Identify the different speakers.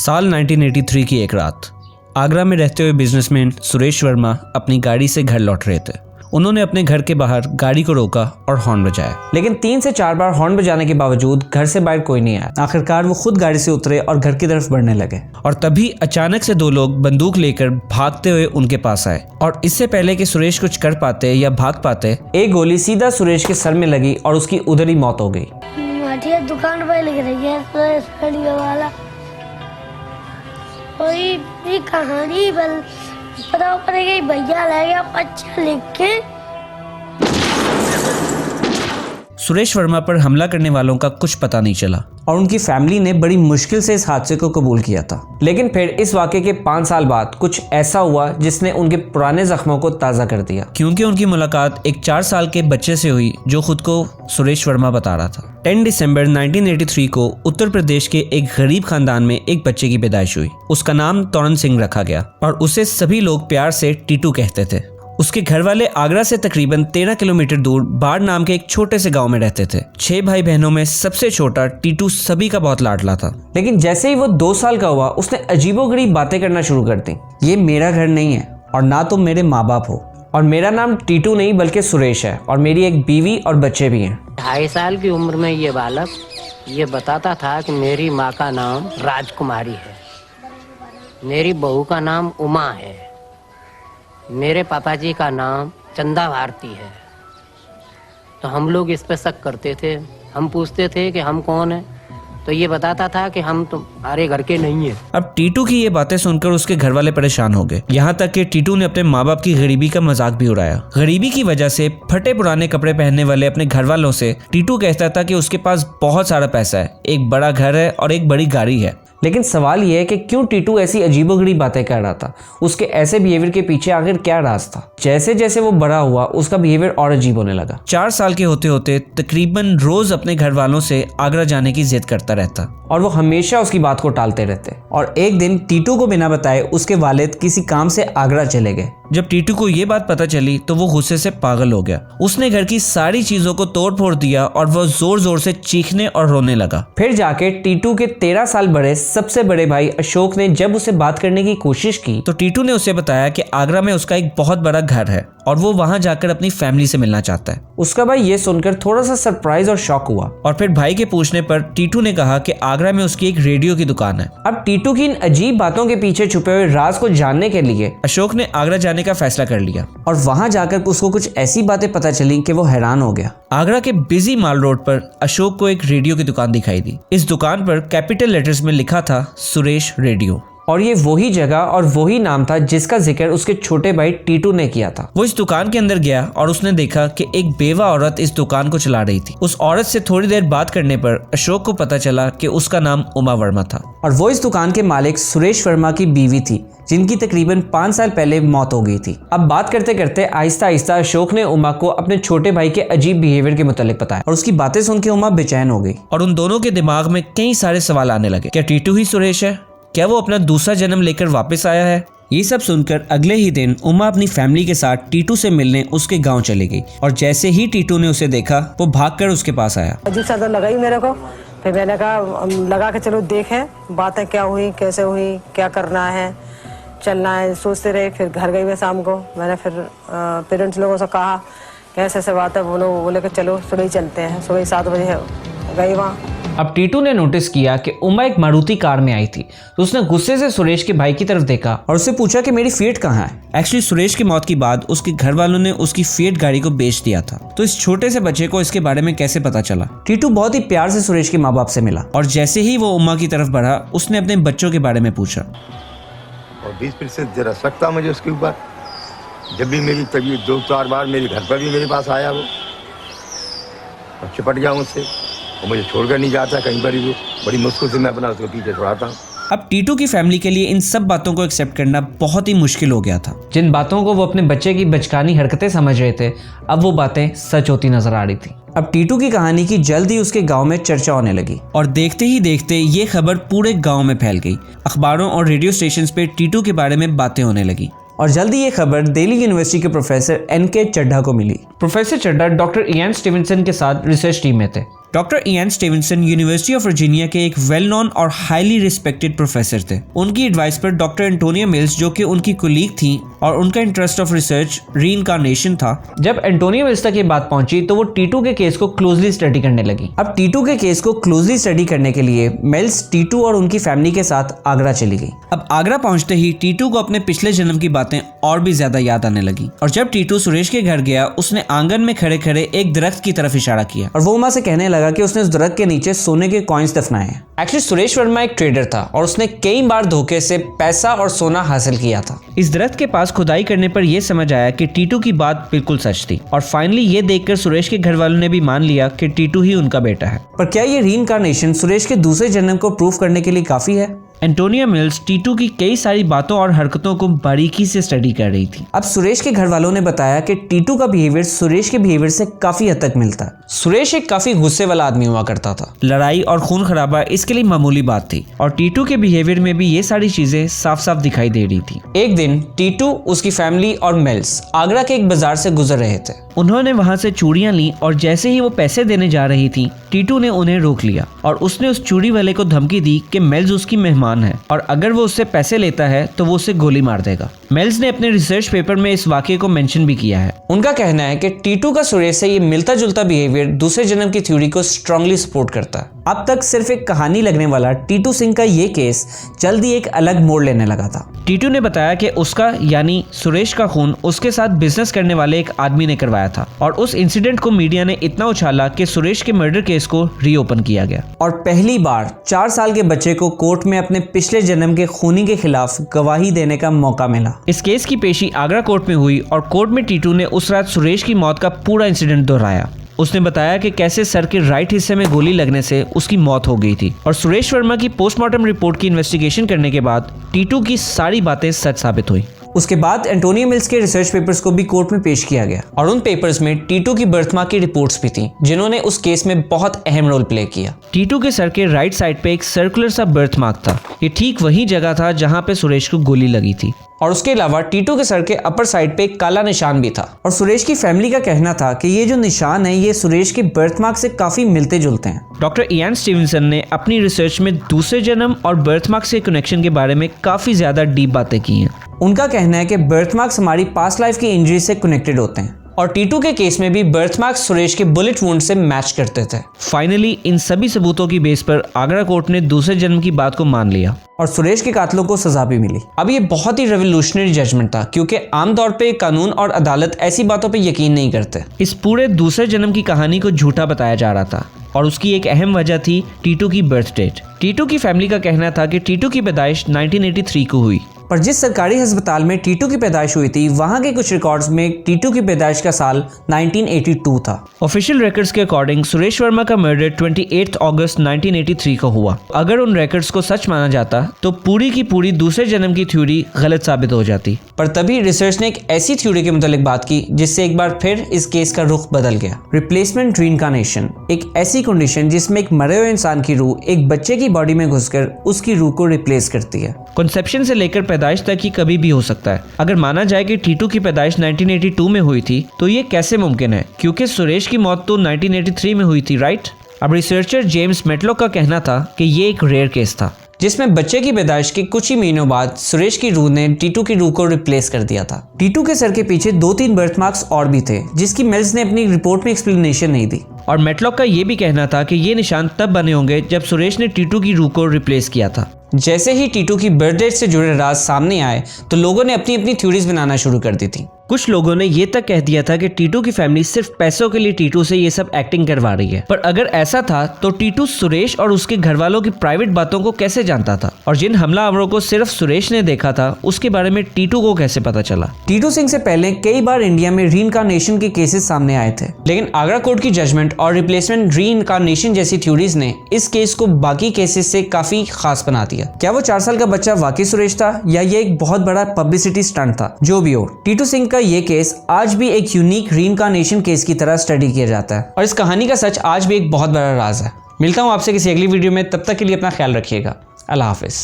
Speaker 1: साल 1983 की एक रात आगरा में रहते हुए बिजनेसमैन सुरेश वर्मा अपनी गाड़ी से घर लौट रहे थे। उन्होंने अपने घर के बाहर गाड़ी को रोका और हॉर्न बजाया, लेकिन 3 से 4 बार हॉर्न बजाने के बावजूद घर से बाहर कोई नहीं आया। आखिरकार वो खुद गाड़ी से उतरे और घर की तरफ बढ़ने लगे और तभी अचानक से 2 लोग बंदूक लेकर भागते हुए उनके पास आए और इससे पहले कि सुरेश कुछ कर पाते या भाग पाते, एक गोली सीधा सुरेश के सर में लगी और उसकी उधर ही मौत हो गई।
Speaker 2: दुकान पर लिख रही है वाला कोई कहानी पता पड़ेगी, भैया ले गया अच्छा लिख के।
Speaker 1: सुरेश वर्मा पर हमला करने वालों का कुछ पता नहीं चला और उनकी फैमिली ने बड़ी मुश्किल से इस हादसे को कबूल किया था। लेकिन फिर इस वाक़े के 5 साल बाद कुछ ऐसा हुआ जिसने उनके पुराने जख्मों को ताज़ा कर दिया, क्योंकि उनकी मुलाकात एक 4 साल के बच्चे से हुई जो खुद को सुरेश वर्मा बता रहा था। 10 दिसंबर 1983 को उत्तर प्रदेश के एक गरीब खानदान में एक बच्चे की पैदाइश हुई। उसका नाम तोरण सिंह रखा गया और उसे सभी लोग प्यार से टीटू कहते थे। उसके घर वाले आगरा से तकरीबन 13 किलोमीटर दूर बाढ़ नाम के एक छोटे से गांव में रहते थे। 6 भाई बहनों में सबसे छोटा टीटू सभी का बहुत लाडला था। लेकिन जैसे ही वो 2 साल का हुआ उसने अजीबोगरीब बातें करना शुरू कर दी। ये मेरा घर नहीं है और ना तुम मेरे माँ बाप हो, और मेरा नाम टीटू नहीं बल्कि सुरेश है और मेरी एक बीवी और बच्चे भी हैं।
Speaker 3: 2.5 साल की उम्र में ये बालक ये बताता था कि मेरी माँ का नाम राजकुमारी है, मेरी बहू का नाम उमा है, मेरे पापाजी का नाम चंदा भारती है। तो हम लोग इस पे शक करते थे। हम पूछते थे कि हम कौन हैं, तो ये बताता था कि हम तुम्हारे घर के नहीं हैं।
Speaker 1: अब टीटू की ये बातें सुनकर उसके घर वाले परेशान हो गए, यहाँ तक कि टीटू ने अपने माँ बाप की गरीबी का मजाक भी उड़ाया। गरीबी की वजह से फटे पुराने कपड़े पहनने वाले अपने घर वालों से टीटू कहता था कि उसके पास बहुत सारा पैसा है, एक बड़ा घर है और एक बड़ी गाड़ी है। लेकिन सवाल यह है कि क्यों टीटू ऐसी अजीबोगरीब बातें कर रहा था? उसके ऐसे बिहेवियर के पीछे आखिर क्या राज था? जैसे जैसे वो बड़ा हुआ उसका बिहेवियर और अजीब होने लगा। 4 साल के होते होते तकरीबन रोज अपने घर वालों से आगरा जाने की जिद करता रहता और वो हमेशा उसकी बात को टालते रहते। और एक दिन टीटू को बिना बताए उसके वालिद किसी काम से आगरा चले गए। जब टीटू को ये बात पता चली तो वो गुस्से से पागल हो गया। उसने घर की सारी चीजों को तोड़ फोड़ दिया और वो जोर जोर से चीखने और रोने लगा। फिर जाके टीटू के 13 साल बड़े सबसे बड़े भाई अशोक ने जब उसे बात करने की कोशिश की तो टीटू ने उसे बताया कि आगरा में उसका एक बहुत बड़ा घर है और वो वहां जाकर अपनी फैमिली से मिलना चाहता है। उसका भाई ये सुनकर थोड़ा सा सरप्राइज और शॉक हुआ और फिर भाई के पूछने पर टीटू ने कहा कि आगरा में उसकी एक रेडियो की दुकान है। अब टीटू की इन अजीब बातों के पीछे छुपे हुए राज को जानने के लिए अशोक ने आगरा जाने का फैसला कर लिया और वहां जाकर उसको कुछ ऐसी बातें पता चली कि वो हैरान हो गया। आगरा के बिजी माल रोड पर अशोक को एक रेडियो की दुकान दिखाई दी। इस दुकान पर कैपिटल लेटर्स में लिखा था सुरेश रेडियो, और ये वही जगह और वही नाम था जिसका जिक्र उसके छोटे भाई टीटू ने किया था। वो इस दुकान के अंदर गया और उसने देखा कि एक बेवा औरत इस दुकान को चला रही थी। उस औरत से थोड़ी देर बात करने पर अशोक को पता चला कि उसका नाम उमा वर्मा था और वो इस दुकान के मालिक सुरेश वर्मा की बीवी थी, जिनकी तकरीबन 5 साल पहले मौत हो गई थी। अब बात करते करते आहिस्ता आहिस्ता अशोक ने उमा को अपने छोटे भाई के अजीब बिहेवियर के मुतालिक बताया और उसकी बातें सुन के उमा बेचैन हो गई और उन दोनों के दिमाग में कई सारे सवाल आने लगे। क्या टीटू ही सुरेश है? क्या वो अपना दूसरा जन्म लेकर वापस आया है? ये सब सुनकर अगले ही दिन उमा अपनी फैमिली के साथ टीटू से मिलने उसके गांव चली गई और जैसे ही टीटू ने उसे देखा वो भागकर उसके पास आया।
Speaker 4: अजीब सा लगा ही मेरे को। फिर मैंने कहा लगा के चलो देखें बातें क्या हुई, कैसे हुई, क्या करना है, चलना है, सोचते रहे। फिर घर गई मैं शाम को। मैंने फिर पेरेंट्स लोगों से कहा कैसे ऐसे बात है। वो लोग बोले कि चलो सुबह ही चलते हैं। सुबह 7 बजे गई वहाँ।
Speaker 1: अब टीटू ने नोटिस किया कि उमा एक मारुति कार में आई थी तो उसने गुस्से से सुरेश के भाई की तरफ देखा और उससे पूछा कि मेरी फिएट कहाँ है। एक्चुअली सुरेश की मौत के बाद उसके घर वालों ने उसकी फिएट गाड़ी को बेच दिया था। तो इस छोटे से बच्चे को इसके बारे में कैसे पता चला? टीटू बहुत ही प्यार से सुरेश के माँ बाप से मिला और जैसे ही वो उमा की तरफ बढ़ा उसने अपने बच्चों के बारे में पूछा
Speaker 5: और 20% जरा शक था मुझे उसके ऊपर। जब भी मेरी तबीयत 2-4 बार मेरे घर पर भी मेरे पास आया वो और चिपट गया मुझसे और मुझे छोड़कर नहीं जाता कहीं पर ही। वो बड़ी मुश्किल से मैं अपना उसको पीछे छुड़ाता हूँ। अब टीटू की फैमिली के लिए इन सब बातों को एक्सेप्ट करना बहुत ही मुश्किल हो गया था। जिन बातों को वो अपने बच्चे की बचकानी हरकतें समझ रहे थे अब वो बातें सच होती नजर आ रही थी। अब टीटू की कहानी की जल्द ही उसके गांव में चर्चा होने लगी और देखते ही देखते ये खबर पूरे गांव में फैल गई। अखबारों और रेडियो स्टेशन पे टीटू के बारे में बातें होने लगी और जल्दी ये खबर दिल्ली यूनिवर्सिटी के प्रोफेसर एनके चड्ढा को मिली। Professor Chadha doctor Ian Stevenson के साथ रिसर्च टीम में थे।
Speaker 1: Doctor Ian Stevenson university of Virginia के एक वेल नोन और हाईली रिस्पेक्टेड प्रोफेसर थे। उनकी एडवाइस पर डॉक्टर एंटोनिया मिल्स, जो कि उनकी कोलीग थी और उनका इंटरेस्ट ऑफ रिसर्च रीइंकार्नेशन था, जब एंटोनिया मिल्स तक ये बात पहुंची तो वो टीटू के केस को क्लोजली स्टडी करने लगी। अब टीटू के केस को क्लोजली स्टडी करने के लिए मिल्स टीटू और उनकी फैमिली के साथ आगरा चली गई। अब आगरा पहुंचते ही टीटू को अपने पिछले जन्म की बातें और भी ज्यादा याद आने लगी और जब टीटू सुरेश के घर गया, उसने आंगन में खड़े खड़े एक दरख्त की तरफ इशारा किया और वो उमा से कहने लगा कि उसने उस दरख्त के नीचे सोने के कॉइन्स दफनाए हैं। एक्चुअली सुरेश वर्मा एक ट्रेडर था और उसने कई बार धोखे से पैसा और सोना हासिल किया था। इस दरख्त के पास खुदाई करने पर यह समझ आया कि टीटू की बात बिल्कुल सच थी और फाइनली ये देखकर सुरेश के घर वालों ने भी मान लिया कि टीटू ही उनका बेटा है। पर क्या ये रीइंकार्नेशन सुरेश के दूसरे जन्म को प्रूव करने के लिए काफी है? एंटोनिया मिल्स टीटू की कई सारी बातों और हरकतों को बारीकी से स्टडी कर रही थी। अब सुरेश के घर वालों ने बताया कि टीटू का बिहेवियर सुरेश के बिहेवियर से काफी हद तक मिलता है। सुरेश एक काफी गुस्से वाला आदमी हुआ करता था। लड़ाई और खून खराबा इसके लिए मामूली बात थी और टीटू के बिहेवियर में भी ये सारी चीजें साफ साफ दिखाई दे रही थी। एक दिन टीटू, उसकी फैमिली और मिल्स आगरा के एक बाजार से गुजर रहे थे। उन्होंने वहां से चूड़ियां ली और जैसे ही वो पैसे देने जा रही थी, टीटू ने उन्हें रोक लिया और उसने उस चूड़ी वाले को धमकी दी कि मिल्स उसकी मेहमान है और अगर वो उससे पैसे लेता है तो वो उसे गोली मार देगा। मिल्स ने अपने रिसर्च पेपर में इस वाकये को मेंशन भी किया है। उनका कहना है कि टीटू का सुरेश से ये मिलता जुलता बिहेवियर दूसरे जन्म की थ्योरी को स्ट्रांगली सपोर्ट करता है। अब तक सिर्फ एक कहानी लगने वाला टीटू सिंह का ये केस जल्दी एक अलग मोड़ लेने लगा था। टीटू ने बताया कि उसका यानी सुरेश का खून उसके साथ बिजनेस करने वाले एक आदमी ने करवाया था और उस इंसिडेंट को मीडिया ने इतना उछाला कि सुरेश के मर्डर केस को रीओपन किया गया और पहली बार 4 साल के बच्चे को कोर्ट में अपने पिछले जन्म के खूनी के खिलाफ गवाही देने का मौका मिला। इस केस की पेशी आगरा कोर्ट में हुई और कोर्ट में टीटू ने उस रात सुरेश की मौत का पूरा इंसिडेंट दोहराया। उसने बताया कि कैसे सर के राइट हिस्से में गोली लगने से उसकी मौत हो गई थी और सुरेश वर्मा की पोस्टमार्टम रिपोर्ट की इन्वेस्टिगेशन करने के बाद टीटू की सारी बातें सच साबित हुई। उसके बाद एंटोनिया मिल्स के रिसर्च पेपर्स को भी कोर्ट में पेश किया गया और उन पेपर्स में टीटू की बर्थमार्क की रिपोर्ट्स भी थी, जिन्होंने उस केस में बहुत अहम रोल प्ले किया। टीटू के सर के राइट साइड पे एक सर्कुलर सा बर्थमार्क था। ये ठीक वही जगह था जहां पे सुरेश को गोली लगी थी और उसके अलावा टीटू के सर के अपर साइड पे एक काला निशान भी था और सुरेश की फैमिली का कहना था कि ये जो निशान है ये सुरेश के बर्थमार्क से काफी मिलते जुलते हैं। डॉक्टर इयान स्टीवेंसन ने अपनी रिसर्च में दूसरे जन्म और बर्थमार्क से कनेक्शन के बारे में काफी ज्यादा डीप बातें की हैं। उनका कहना है कि बर्थमार्क्स हमारी पास्ट लाइफ की इंजरी से कनेक्टेड होते हैं और टीटू के केस में भी बर्थमार्क्स सुरेश के बुलेट वुंड से मैच करते थे। फाइनली इन सभी सबूतों की बेस पर आगरा कोर्ट ने दूसरे जन्म की बात को मान लिया और सुरेश के कातिलों को सजा भी मिली। अब ये बहुत ही रेवोल्यूशनरी जजमेंट था क्योंकि आमतौर पे कानून और अदालत ऐसी बातों पे यकीन नहीं करते। इस पूरे दूसरे जन्म की कहानी को झूठा बताया जा रहा था और उसकी एक अहम वजह थी टीटू की बर्थ डेट। टीटू की फैमिली का कहना था कि टीटू की पैदाइश 1983 को हुई, पर जिस सरकारी अस्पताल में टीटू की पैदाइश हुई थी वहां के कुछ रिकॉर्ड्स में टीटू की पैदाइश का साल 1982 था। ऑफिशियल रिकॉर्ड्स के अकॉर्डिंग सुरेश वर्मा का मर्डर 28 अगस्त 1983 को हुआ। अगर उन रिकॉर्ड्स को सच माना जाता तो पूरी की पूरी दूसरे जन्म की थ्योरी गलत साबित हो जाती। पर तभी रिसर्च ने एक ऐसी थ्योरी के मुतालिक बात की जिससे एक बार फिर इस केस का रुख बदल गया। रिप्लेसमेंट रीइंकार्नेशन, एक ऐसी कंडीशन जिसमें एक मरे हुए इंसान की रूह एक बच्चे की बॉडी में घुसकर उसकी रूह को रिप्लेस करती है। कॉन्सेप्शन से लेकर पैदाइश तक ही कभी भी हो सकता है। अगर माना जाए कि टीटू की पैदाइश 1982 में हुई थी तो ये कैसे मुमकिन है, क्योंकि सुरेश की मौत तो 1983 में हुई थी, राइट? अब रिसर्चर जेम्स मेटलॉक का कहना था कि ये एक रेयर केस था जिसमें बच्चे की पैदाइश के कुछ ही महीनों बाद सुरेश की रूह ने टीटू की रूह को रिप्लेस कर दिया था। टीटू के सर के पीछे 2-3 बर्थमार्क्स और भी थे जिसकी मिल्स ने अपनी रिपोर्ट में एक्सप्लेनेशन नहीं दी और मेटलॉक का ये भी कहना था कि ये निशान तब बने होंगे जब सुरेश ने टीटू की रूह को रिप्लेस किया था। जैसे ही टीटू की बर्थ डेट से जुड़े राज सामने आए तो लोगों ने अपनी अपनी थ्योरीज बनाना शुरू कर दी थी। कुछ लोगों ने ये तक कह दिया था कि टीटू की फैमिली सिर्फ पैसों के लिए टीटू से ये सब एक्टिंग करवा रही है। पर अगर ऐसा था तो टीटू सुरेश और उसके घर वालों की प्राइवेट बातों को कैसे जानता था और जिन हमलावरों को सिर्फ सुरेश ने देखा था उसके बारे में टीटू को कैसे पता चला? टीटू सिंह से पहले कई बार इंडिया में रीइंकार्नेशन के केसेस सामने आए थे, लेकिन आगरा कोर्ट की जजमेंट और रिप्लेसमेंट रीइंकार्नेशन जैसी थ्योरीज ने इस केस को बाकी केसेस से काफी खास बना दिया। क्या वो 4 साल का बच्चा वाकई सुरेश था या ये एक बहुत बड़ा पब्लिसिटी स्टंट था? जो भी हो, टीटू सिंह का ये केस आज भी एक यूनिक रीइंकार्नेशन केस की तरह स्टडी किया जाता है और इस कहानी का सच आज भी एक बहुत बड़ा राज है। मिलता हूँ आपसे किसी अगली वीडियो में, तब तक के लिए अपना ख्याल रखिएगा। अल्लाह हाफिज।